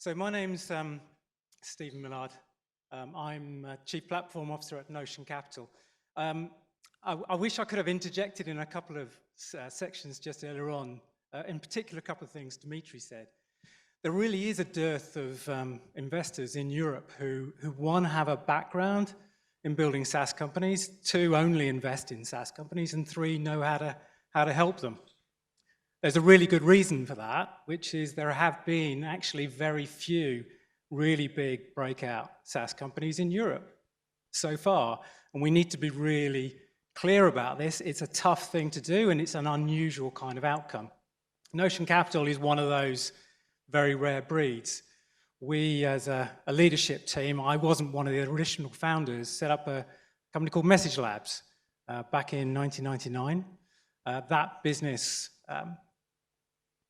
So my name's Stephen Millard. I'm Chief Platform Officer at Notion Capital. I wish I could have interjected in a couple of sections just earlier on, in particular a couple of things Dimitri said. There really is a dearth of investors in Europe who one, have a background in building SaaS companies, two, only invest in SaaS companies, and three, know how to help them. There's a really good reason for that, which is there have been actually very few really big breakout SaaS companies in Europe so far. And we need to be really clear about this. It's a tough thing to do, and it's an unusual kind of outcome. Notion Capital is one of those very rare breeds. We, as a leadership team, I wasn't one of the original founders, set up a company called Message Labs back in 1999. That business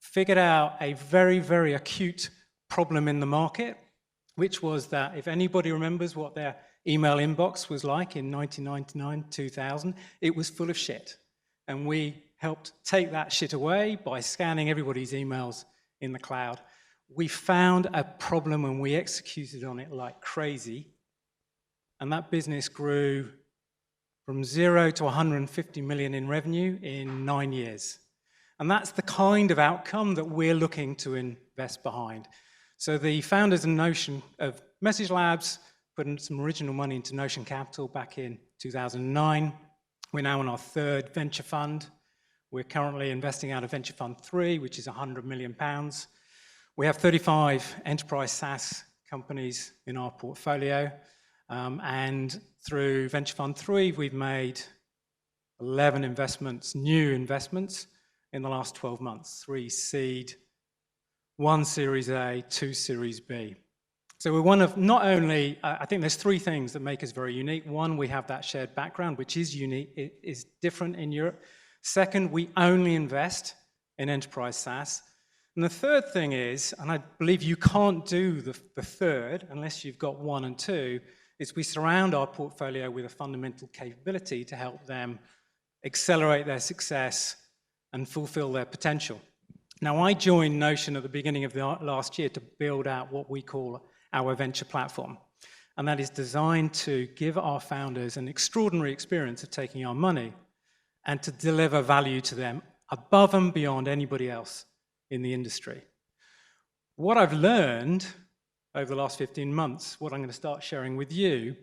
figured out a very, very acute problem in the market, which was that if anybody remembers what their email inbox was like in 1999, 2000, it was full of shit. And we helped take that shit away by scanning everybody's emails in the cloud. We found a problem and we executed on it like crazy. And that business grew from 0 to 150 million in revenue in 9 years. And that's the kind of outcome that we're looking to invest behind. So the founders of Notion, of Message Labs, put in some original money into Notion Capital back in 2009. We're now on our third venture fund. We're currently investing out of Venture Fund 3, which is £100 million. We have 35 enterprise SaaS companies in our portfolio. And through Venture Fund 3, we've made 11 investments, new investments, in the last 12 months, 3 seed, 1 Series A, 2 Series B. So we're one of, not only, I think there's 3 things that make us very unique. One, we have that shared background, which is unique, it is different in Europe. Second, we only invest in enterprise SaaS. And the third thing is, and I believe you can't do the third unless you've got 1 and 2, is we surround our portfolio with a fundamental capability to help them accelerate their success and fulfill their potential. Now, I joined Notion at the beginning of the last year to build out what we call our venture platform. And that is designed to give our founders an extraordinary experience of taking our money and to deliver value to them above and beyond anybody else in the industry. What I've learned over the last 15 months, what I'm going to start sharing with you,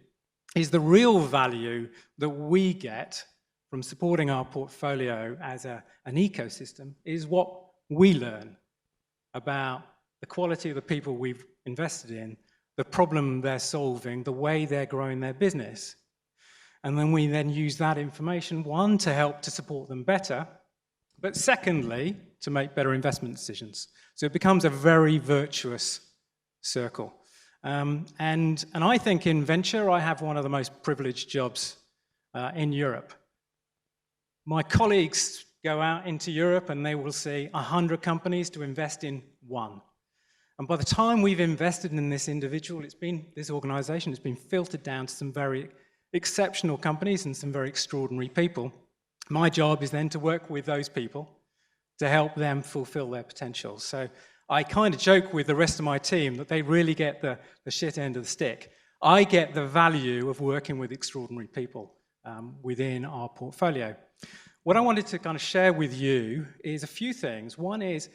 is the real value that we get from supporting our portfolio as an ecosystem is what we learn about the quality of the people we've invested in, the problem they're solving, the way they're growing their business. And then we use that information, one, to help to support them better, but secondly, to make better investment decisions. So it becomes a very virtuous circle. And I think in venture, I have one of the most privileged jobs in Europe. My colleagues go out into Europe and they will see 100 companies to invest in 1. And by the time we've invested in this individual, this organization has been filtered down to some very exceptional companies and some very extraordinary people. My job is then to work with those people to help them fulfill their potential. So I kind of joke with the rest of my team that they really get the shit end of the stick. I get the value of working with extraordinary people within our portfolio. What I wanted to kind of share with you is a few things. One is,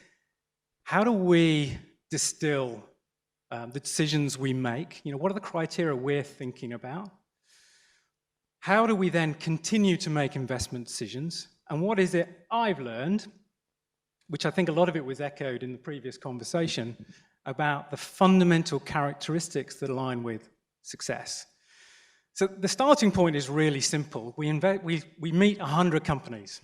how do we distill the decisions we make? What are the criteria we're thinking about? How do we then continue to make investment decisions? And what is it I've learned, which I think a lot of it was echoed in the previous conversation, about the fundamental characteristics that align with success. So the starting point is really simple. We meet 100 companies,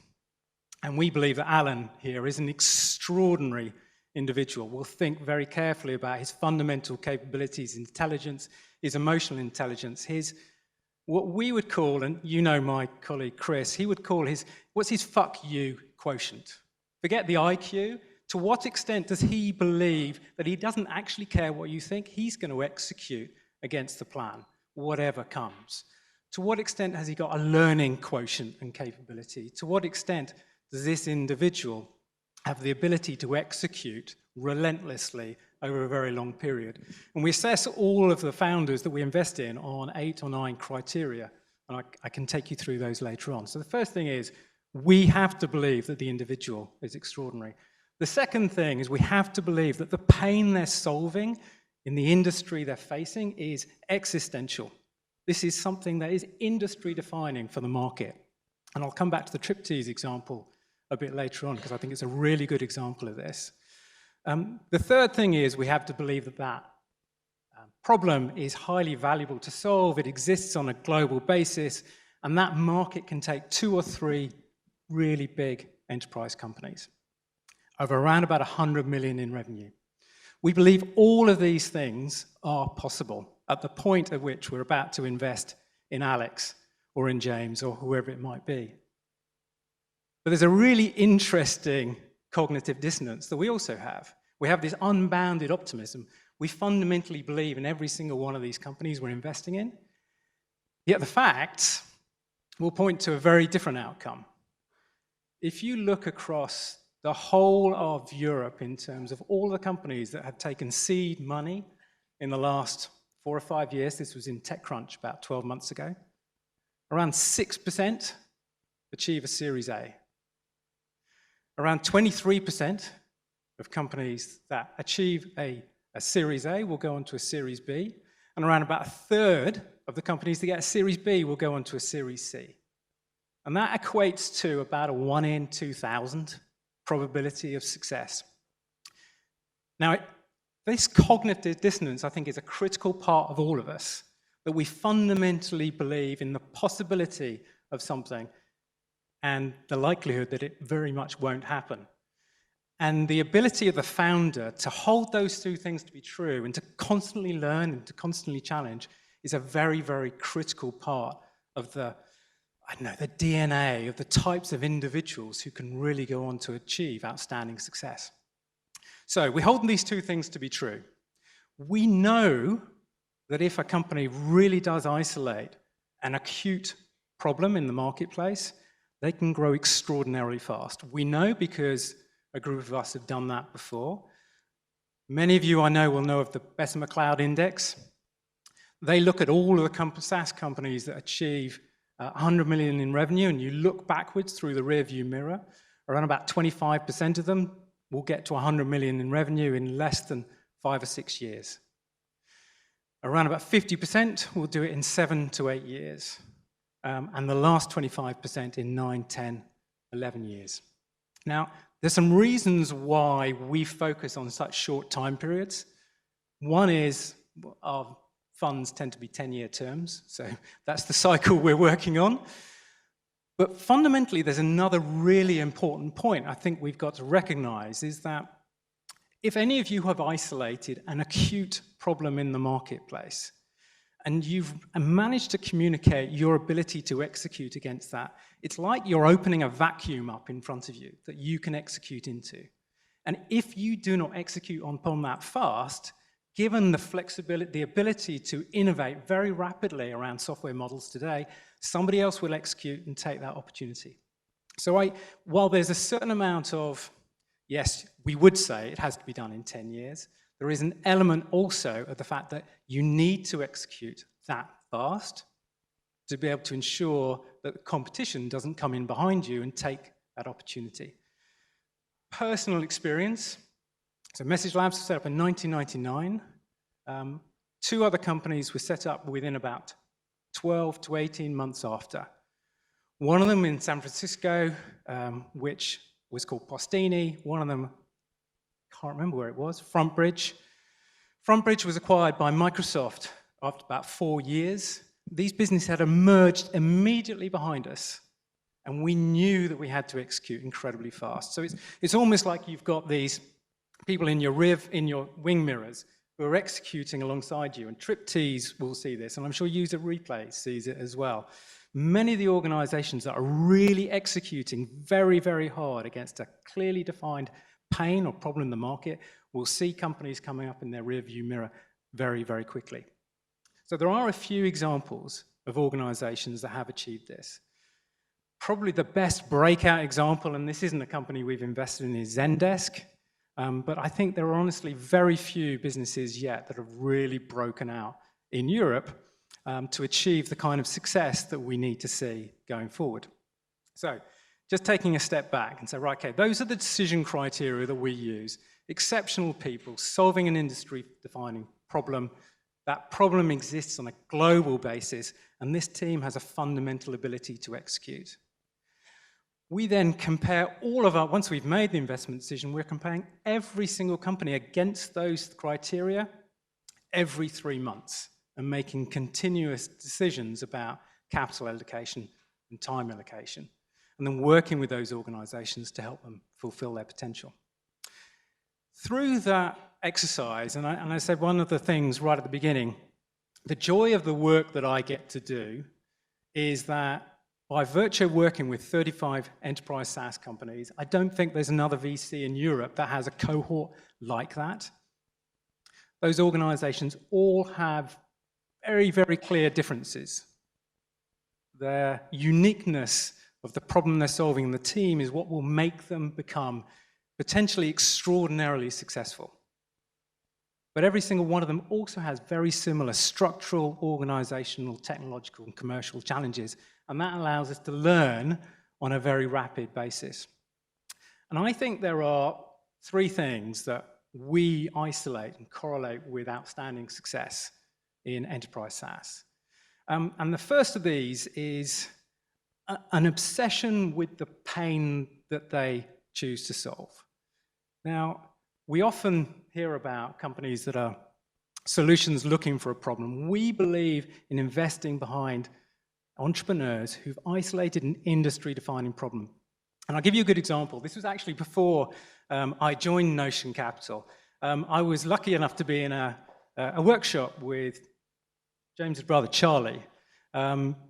and we believe that Alan here is an extraordinary individual. We'll think very carefully about his fundamental capabilities, intelligence, his emotional intelligence, what we would call, and my colleague Chris, he would call what's his fuck you quotient? Forget the IQ. To what extent does he believe that he doesn't actually care what you think? He's going to execute against the plan, whatever comes. To what extent has he got a learning quotient and capability? To what extent does this individual have the ability to execute relentlessly over a very long period. And we assess all of the founders that we invest in on 8 or 9 criteria. And I can take you through those later on. So the first thing is, we have to believe that the individual is extraordinary. The second thing is we have to believe that the pain they're solving in the industry they're facing is existential. This is something that is industry defining for the market. And I'll come back to the triptease example a bit later on because I think it's a really good example of this. The third thing is we have to believe that that problem is highly valuable to solve. It exists on a global basis, and that market can take 2 or 3 really big enterprise companies over around about 100 million in revenue. We believe all of these things are possible at the point at which we're about to invest in Alex or in James or whoever it might be. But there's a really interesting cognitive dissonance that we also have. We have this unbounded optimism. We fundamentally believe in every single one of these companies we're investing in. Yet the facts will point to a very different outcome. If you look across the whole of Europe in terms of all the companies that have taken seed money in the last 4 or 5 years, this was in TechCrunch about 12 months ago, around 6% achieve a Series A. Around 23% of companies that achieve a Series A will go on to a Series B, and around about 1/3 of the companies that get a Series B will go on to a Series C. And that equates to about a 1 in 2,000 probability of success. Now, this cognitive dissonance, I think, is a critical part of all of us, that we fundamentally believe in the possibility of something and the likelihood that it very much won't happen. And the ability of the founder to hold those 2 things to be true and to constantly learn and to constantly challenge is a very, very critical part of the DNA of the types of individuals who can really go on to achieve outstanding success. So we hold these 2 things to be true. We know that if a company really does isolate an acute problem in the marketplace, they can grow extraordinarily fast. We know because a group of us have done that before. Many of you I know will know of the Bessemer Cloud Index. They look at all of the SaaS companies that achieve 100 million in revenue, and you look backwards through the rearview mirror, around about 25% of them will get to 100 million in revenue in less than 5 or 6 years. Around about 50% will do it in 7 to 8 years, and the last 25% in 9, 10, 11 years. Now, there's some reasons why we focus on such short time periods. One is our funds tend to be 10-year terms, so that's the cycle we're working on. But fundamentally, there's another really important point I think we've got to recognize is that if any of you have isolated an acute problem in the marketplace and you've managed to communicate your ability to execute against that, it's like you're opening a vacuum up in front of you that you can execute into. And if you do not execute upon that fast, given the flexibility, the ability to innovate very rapidly around software models today, somebody else will execute and take that opportunity. So while there's a certain amount of, yes, we would say it has to be done in 10 years, there is an element also of the fact that you need to execute that fast to be able to ensure that the competition doesn't come in behind you and take that opportunity. Personal experience. So Message Labs was set up in 1999. 2 other companies were set up within about 12 to 18 months after. One of them in San Francisco, which was called Postini. One of them, can't remember where it was, FrontBridge. FrontBridge was acquired by Microsoft after about 4 years. These businesses had emerged immediately behind us, and we knew that we had to execute incredibly fast. So it's almost like you've got these people in your wing mirrors who are executing alongside you, and triptease will see this, and I'm sure User Replay sees it as well. Many of the organizations that are really executing very, very hard against a clearly defined pain or problem in the market will see companies coming up in their rearview mirror very, very quickly. So there are a few examples of organizations that have achieved this. Probably the best breakout example, and this isn't a company we've invested in, is Zendesk. But I think there are honestly very few businesses yet that have really broken out in Europe to achieve the kind of success that we need to see going forward. So just taking a step back and say, right, okay, those are the decision criteria that we use. Exceptional people solving an industry-defining problem. That problem exists on a global basis, and this team has a fundamental ability to execute. We then compare all of our, once we've made the investment decision, we're comparing every single company against those criteria every 3 months and making continuous decisions about capital allocation and time allocation, and then working with those organizations to help them fulfill their potential. Through that exercise, and I said one of the things right at the beginning, the joy of the work that I get to do is that by virtue of working with 35 enterprise SaaS companies, I don't think there's another VC in Europe that has a cohort like that. Those organizations all have very, very clear differences. Their uniqueness of the problem they're solving in the team is what will make them become potentially extraordinarily successful. But every single one of them also has very similar structural, organizational, technological, and commercial challenges, and that allows us to learn on a very rapid basis. And I think there are 3 things that we isolate and correlate with outstanding success in enterprise SaaS. And the first of these is an obsession with the pain that they choose to solve. Now, we often hear about companies that are solutions looking for a problem. We believe in investing behind entrepreneurs who've isolated an industry-defining problem. And I'll give you a good example. This was actually before I joined Notion Capital. I was lucky enough to be in a workshop with James's brother, Charlie.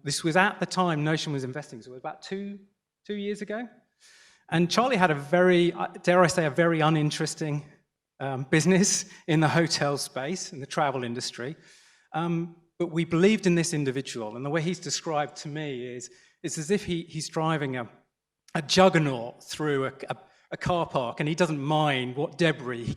This was at the time Notion was investing, so it was about two years ago. And Charlie had a very, dare I say, a very uninteresting business in the hotel space, in the travel industry. But we believed in this individual, and the way he's described to me is it's as if he's driving a juggernaut through a car park, and he doesn't mind what debris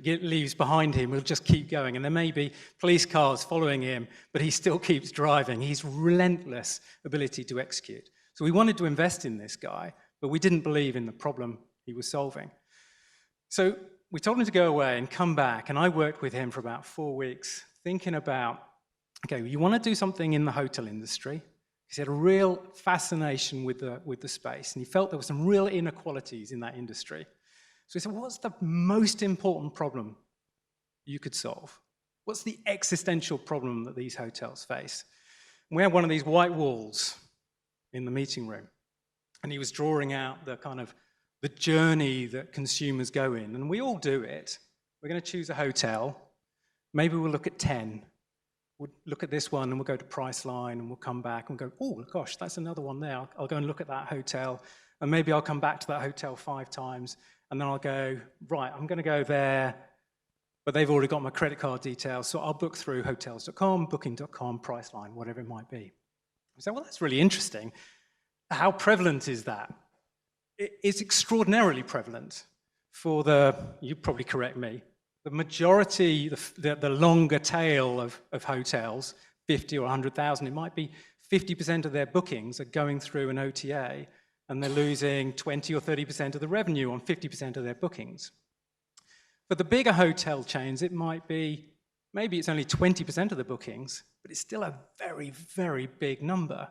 he leaves behind him. He'll just keep going, and there may be police cars following him, but he still keeps driving. He's relentless ability to execute. So we wanted to invest in this guy, but we didn't believe in the problem he was solving. So we told him to go away and come back, and I worked with him for about 4 weeks, thinking about, okay, you want to do something in the hotel industry. He had a real fascination with the space, and he felt there were some real inequalities in that industry. So he said, what's the most important problem you could solve? What's the existential problem that these hotels face? And we had one of these white walls in the meeting room, and he was drawing out the kind of the journey that consumers go in, and we all do it. We're going to choose a hotel. Maybe we'll look at 10. We'll look at this one and we'll go to Priceline and we'll come back and go, oh gosh, that's another one there. I'll go and look at that hotel, and maybe I'll come back to that hotel 5 times, and then I'll go, right, I'm going to go there, but they've already got my credit card details, so I'll book through hotels.com, booking.com, Priceline, whatever it might be. I say, well, that's really interesting. How prevalent is that? It's extraordinarily prevalent for you'd probably correct me, the majority, the longer tail of hotels, 50 or 100,000, it might be 50% of their bookings are going through an OTA, and they're losing 20 or 30% of the revenue on 50% of their bookings. For the bigger hotel chains, it might be, maybe it's only 20% of the bookings, but it's still a very, very big number.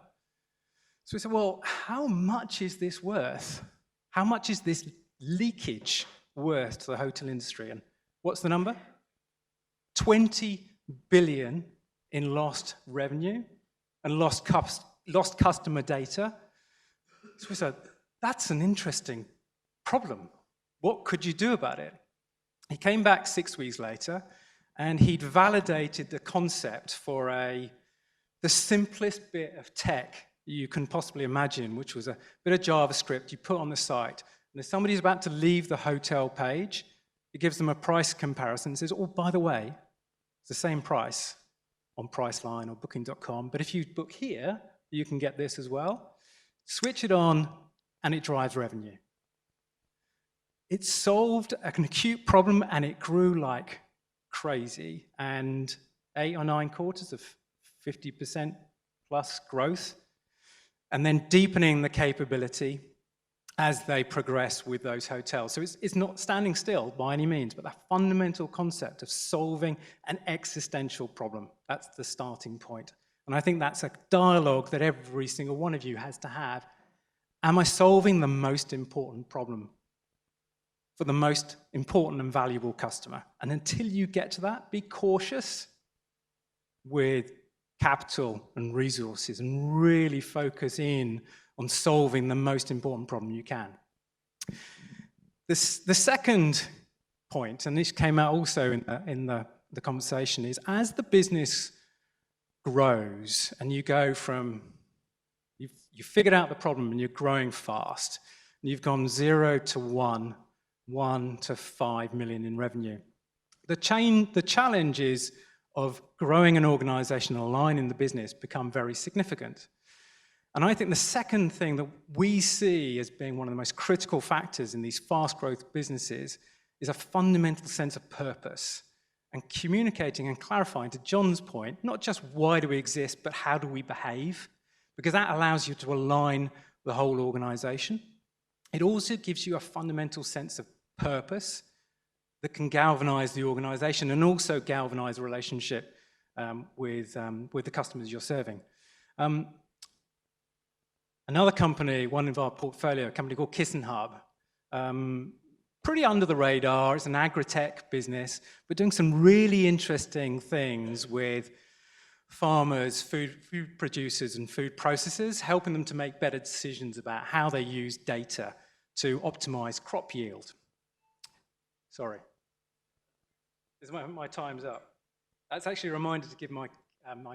So we said, well, how much is this worth? How much is this leakage worth to the hotel industry? And what's the number? 20 billion in lost revenue and lost customer data. So we said, that's an interesting problem. What could you do about it? He came back 6 weeks later, and he'd validated the concept for the simplest bit of tech you can possibly imagine, which was a bit of JavaScript you put on the site. And if somebody's about to leave the hotel page, it gives them a price comparison and says, oh, by the way, it's the same price on Priceline or Booking.com, but if you book here, you can get this as well. Switch it on, and it drives revenue. it solved an acute problem and it grew like crazy. And 8 or 9 quarters of 50% plus growth, and then deepening the capability as they progress with those hotels. So it's not standing still by any means, but that fundamental concept of solving an existential problem, that's the starting point. And I think that's a dialogue that every single one of you has to have. Am I solving the most important problem for the most important and valuable customer? And until you get to that, be cautious with capital and resources and really focus in on solving the most important problem you can. The second point, and this came out also in the conversation, is as the business grows and you go from, you figured out the problem and you're growing fast, and you've gone 0 to 1, 1 to 5 million in revenue. The challenges of growing an organizational line in the business become very significant. And I think the second thing that we see as being one of the most critical factors in these fast growth businesses is a fundamental sense of purpose and communicating and clarifying, to John's point, not just why do we exist, but how do we behave? Because that allows you to align the whole organization. It also gives you a fundamental sense of purpose that can galvanize the organization and also galvanize the relationship with the customers you're serving. Another company, one of our portfolio, a company called KissenHub, pretty under the radar. It's an agri-tech business, but doing some really interesting things with farmers, food producers and food processors, helping them to make better decisions about how they use data to optimize crop yield. Sorry. My time's up. That's actually a reminder to give my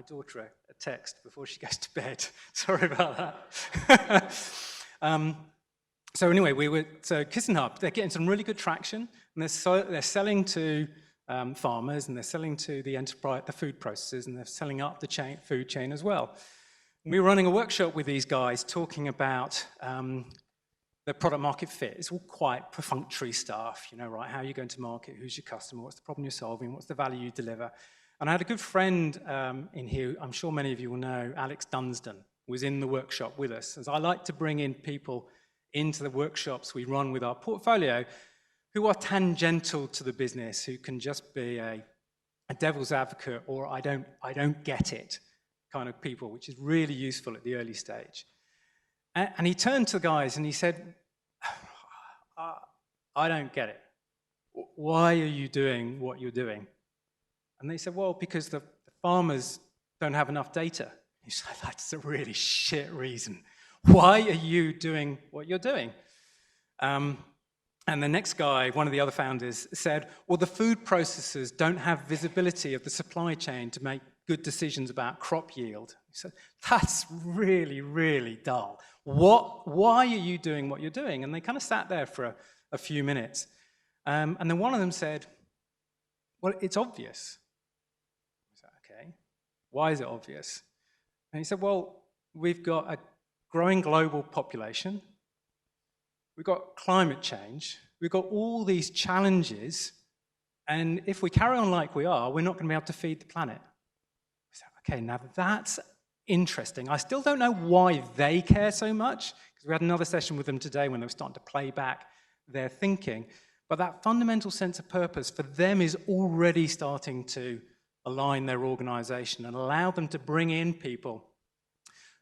daughter a text before she goes to bed. Sorry about that. So anyway, so KissenHub, they're getting some really good traction, and they're selling to farmers, and they're selling to the enterprise, the food processors, and they're selling up the food chain as well. We were running a workshop with these guys talking about the product market fit. It's all quite perfunctory stuff, you know, right? How are you going to market? Who's your customer? What's the problem you're solving? What's the value you deliver? And I had a good friend in here, I'm sure many of you will know, Alex Dunstan, was in the workshop with us. As I like to bring in people into the workshops we run with our portfolio who are tangential to the business, who can just be a devil's advocate or I don't get it kind of people, which is really useful at the early stage. And he turned to the guys and he said, I don't get it. Why are you doing what you're doing? And they said, well, because the farmers don't have enough data. He said, that's a really shit reason. Why are you doing what you're doing? And the next guy, one of the other founders, said, well, the food processors don't have visibility of the supply chain to make good decisions about crop yield. He said, that's really, really dull. Why are you doing what you're doing? And they kind of sat there for a few minutes. And then one of them said, well, it's obvious. I said, okay, why is it obvious? And he said, well, we've got a growing global population. We've got climate change. We've got all these challenges. And if we carry on like we are, we're not going to be able to feed the planet. I said, okay, now that's interesting. I still don't know why they care so much, because we had another session with them today when they were starting to play back their thinking. But that fundamental sense of purpose for them is already starting to align their organization and allow them to bring in people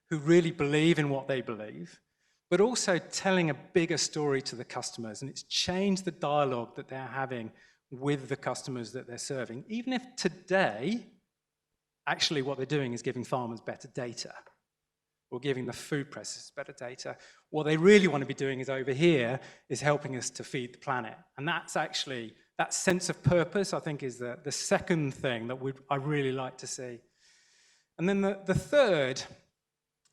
who really believe in what they believe, but also telling a bigger story to the customers. And it's changed the dialogue that they're having with the customers that they're serving. Even if today, actually what they're doing is giving farmers better data or giving the food processors better data. What they really want to be doing is over here is helping us to feed the planet. And that's actually, that sense of purpose, I think, is the second thing that I really like to see. And then the third,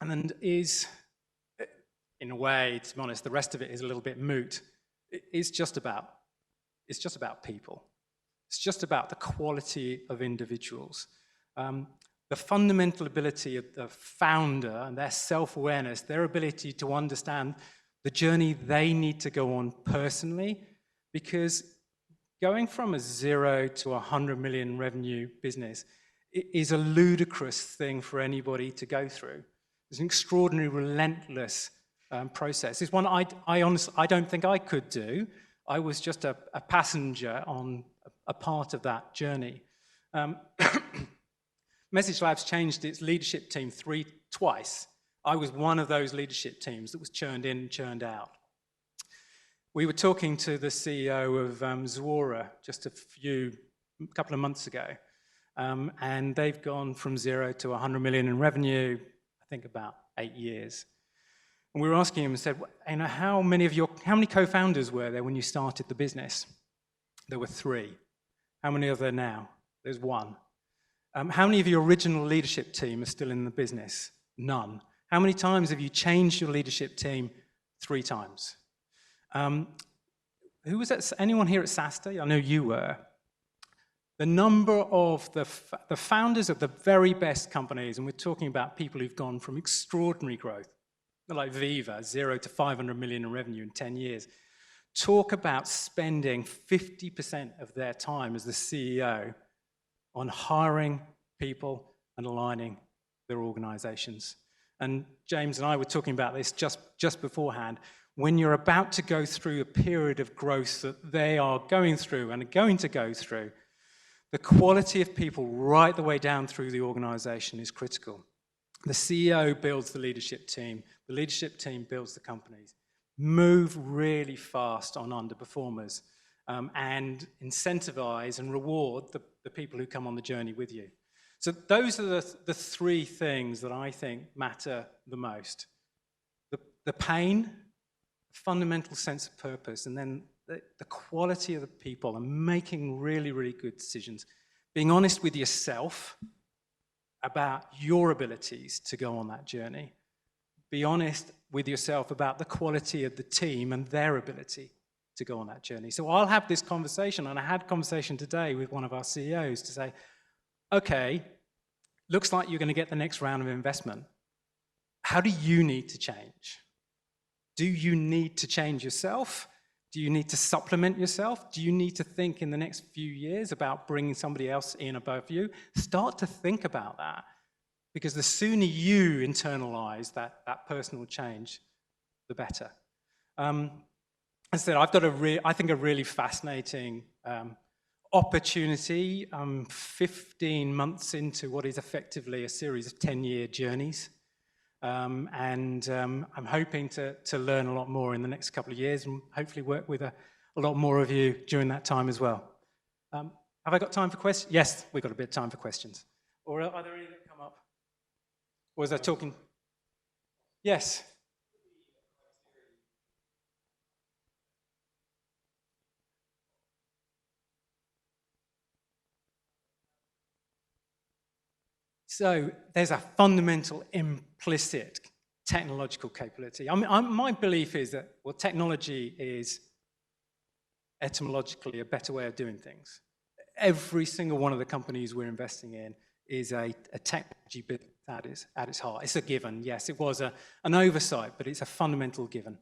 and then is, in a way, to be honest, the rest of it is a little bit moot. It's just about people. It's just about the quality of individuals. The fundamental ability of the founder and their self-awareness, their ability to understand the journey they need to go on personally because going from a 0 to 100 million revenue business is a ludicrous thing for anybody to go through. It's an extraordinary, relentless process. It's one I honestly don't think I could do. I was just a passenger on a part of that journey. Message Labs changed its leadership team twice. I was one of those leadership teams that was churned in and churned out. We were talking to the CEO of Zuora just a couple of months ago, and they've gone from 0 to 100 million in revenue, I think about 8 years. And we were asking him and said, you know, how many co-founders were there when you started the business? There were 3. How many are there now? There's 1. How many of your original leadership team are still in the business? None. How many times have you changed your leadership team? 3 times. Who was at anyone here at SaaStock? I know you were. The number of the founders of the very best companies, and we're talking about people who've gone from extraordinary growth, like Viva, 0 to 500 million in revenue in 10 years, talk about spending 50% of their time as the CEO on hiring people and aligning their organizations. And James and I were talking about this just beforehand. When you're about to go through a period of growth that they are going through and are going to go through, the quality of people right the way down through the organization is critical. The CEO builds the leadership team builds the companies. Move really fast on underperformers and incentivize and reward the people who come on the journey with you. So those are the 3 things that I think matter the most. The pain, fundamental sense of purpose, and then the quality of the people and making really, really good decisions. Being honest with yourself about your abilities to go on that journey. Be honest with yourself about the quality of the team and their ability to go on that journey. So I'll have this conversation, and I had a conversation today with one of our CEOs to say, okay, looks like you're going to get the next round of investment. How do you need to change? Do you need to change yourself? Do you need to supplement yourself? Do you need to think in the next few years about bringing somebody else in above you? Start to think about that, because the sooner you internalize that personal change, the better. As I said, I've got I think a really fascinating opportunity. I'm 15 months into what is effectively a series of 10-year journeys. I'm hoping to learn a lot more in the next couple of years and hopefully work with a lot more of you during that time as well. Have I got time for questions? Yes, we've got a bit of time for questions. Or are there any that come up? Or was I talking? Yes. So there's a fundamental implicit technological capability. My belief is that, well, technology is etymologically a better way of doing things. Every single one of the companies we're investing in is a technology business at its heart. It's a given. Yes, it was an oversight, but it's a fundamental given.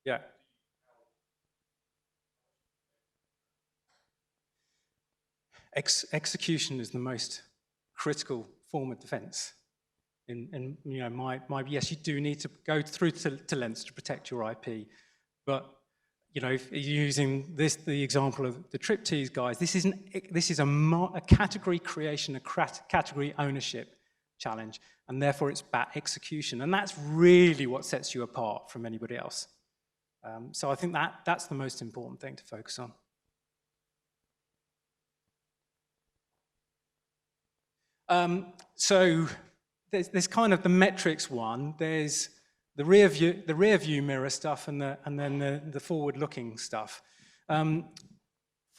Yeah. Execution is the most critical form of defense. And you know, yes, you do need to go through to lengths to protect your IP, but you know, if using the example of the Triptease guys, this is a category creation, a category ownership challenge, and therefore it's about execution, and that's really what sets you apart from anybody else. So I think that's the most important thing to focus on. So there's kind of the metrics one. There's the rear view mirror stuff, and then the forward-looking stuff. From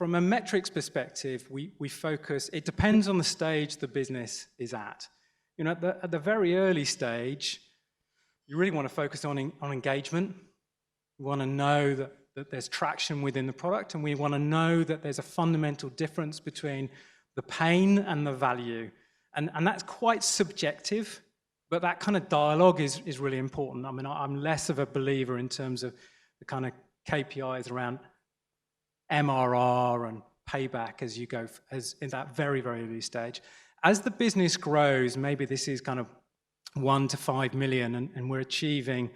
a metrics perspective, we focus. It depends on the stage the business is at. You know, at the very early stage, you really want to focus on engagement. You want to know that that there's traction within the product, and we want to know that there's a fundamental difference between the pain and the value. And that's quite subjective, but that kind of dialogue is really important. I mean, I'm less of a believer in terms of the kind of KPIs around MRR and payback as you go, as in that very, very early stage. As the business grows, maybe this is kind of 1 to 5 million, and we're achieving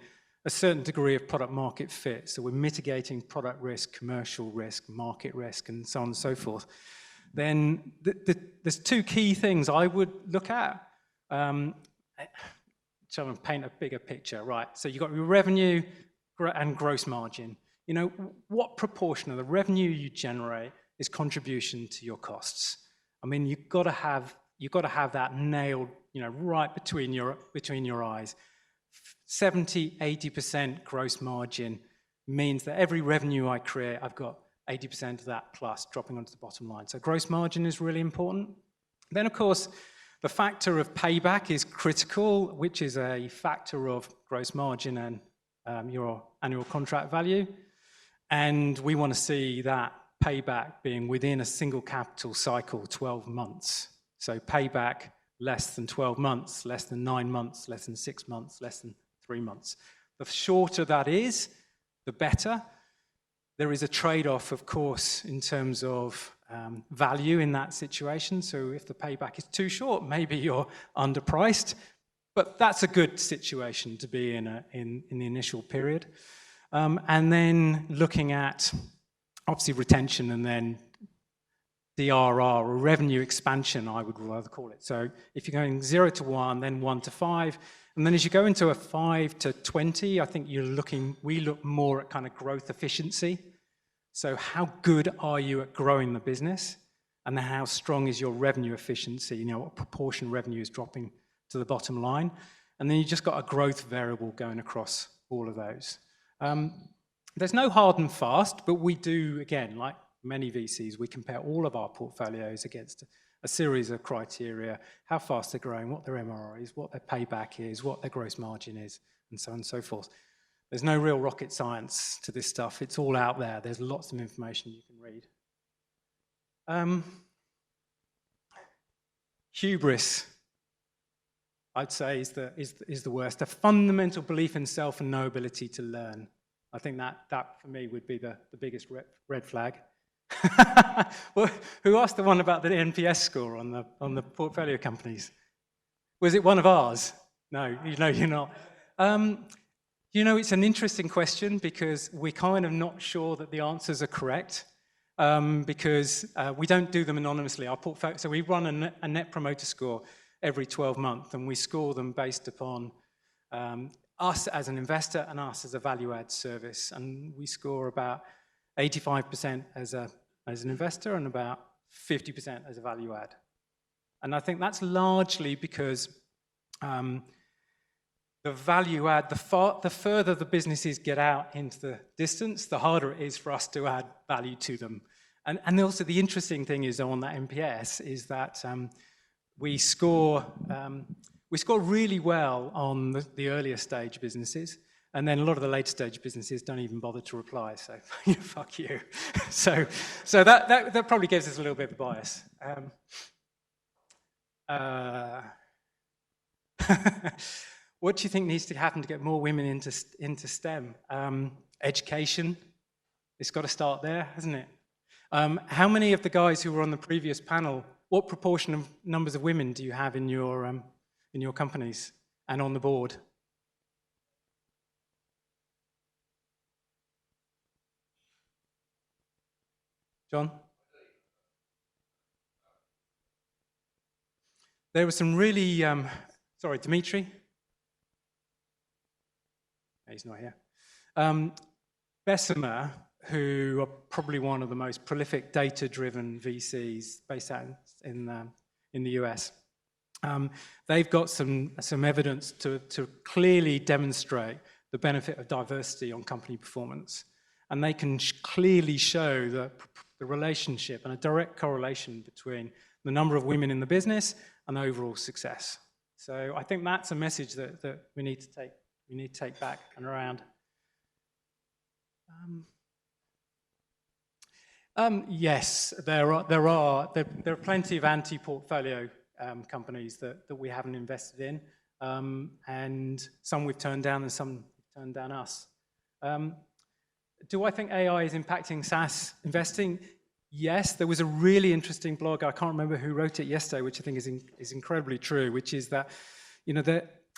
a certain degree of product market fit. So we're mitigating product risk, commercial risk, market risk, and so on and so forth. Then there's two key things I would look at. Trying to paint a bigger picture, right? So you've got your revenue and gross margin. You know, what proportion of the revenue you generate is contribution to your costs? I mean, you've got to have that nailed, you know, right between your eyes. 70-80% gross margin means that every revenue I create, I've got 80% of that plus dropping onto the bottom line. So gross margin is really important. Then, of course, the factor of payback is critical, which is a factor of gross margin and your annual contract value. And we want to see that payback being within a single capital cycle, 12 months. So payback less than 12 months, less than 9 months, less than 6 months, less than 3 months. The shorter that is, the better. There is a trade-off, of course, in terms of value in that situation. So if the payback is too short, maybe you're underpriced, but that's a good situation to be in the initial period. And then looking at, obviously, retention and then DRR, or revenue expansion, I would rather call it. So if you're going 0 to 1, then 1 to 5, and then as you go into a 5 to 20, I think we look more at kind of growth efficiency. So how good are you at growing the business? And then how strong is your revenue efficiency? You know, what proportion of revenue is dropping to the bottom line? And then you just got a growth variable going across all of those. There's no hard and fast, but we do, again, like many VCs, we compare all of our portfolios against a series of criteria: how fast they're growing, what their MRR is, what their payback is, what their gross margin is, and so on and so forth. There's no real rocket science to this stuff. It's all out there. There's lots of information you can read. Hubris, I'd say, is the worst. A fundamental belief in self and no ability to learn. I think that for me would be the biggest red flag. Well, who asked the one about the NPS score on the portfolio companies? Was it one of ours? No, you're not. You know, it's an interesting question because we're kind of not sure that the answers are correct because we don't do them anonymously. Our portfolio, so we run a net promoter score every 12 months, and we score them based upon us as an investor and us as a value-add service. And we score about 85% as an investor and about 50% as a value-add. And I think that's largely because the value add, the further the businesses get out into the distance, the harder it is for us to add value to them. And also the interesting thing is on that NPS is that we score really well on the earlier stage businesses, and then a lot of the later stage businesses don't even bother to reply. So fuck you. so that probably gives us a little bit of bias. What do you think needs to happen to get more women into STEM? Education. It's got to start there, hasn't it? How many of the guys who were on the previous panel, what proportion of numbers of women do you have in your companies and on the board? John? There were some really, sorry, Dimitri? He's not here. Bessemer, who are probably one of the most prolific data-driven VCs based out in the US. They've got some evidence to clearly demonstrate the benefit of diversity on company performance. And they can clearly show the relationship and a direct correlation between the number of women in the business and overall success. So I think that's a message that we need to take back and around. Yes, there are plenty of anti-portfolio companies that we haven't invested in, and some we've turned down and some turned down us. Do I think AI is impacting SaaS investing? Yes, there was a really interesting blog, I can't remember who wrote it yesterday, which I think is incredibly true, which is that,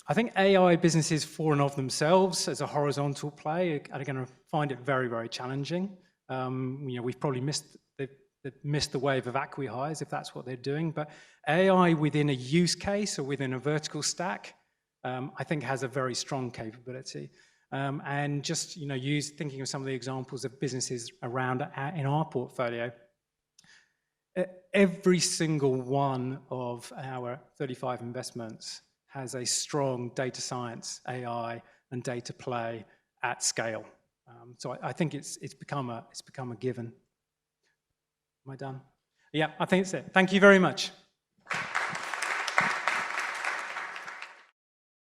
I think AI businesses for and of themselves as a horizontal play are going to find it very, very challenging. We've probably missed the wave of acqui-hires if that's what they're doing, but AI within a use case or within a vertical stack, I think has a very strong capability. And just thinking of some of the examples of businesses around in our portfolio, every single one of our 35 investments has a strong data science, AI, and data play at scale. So I think it's become a given. Am I done? Yeah, I think that's it. Thank you very much.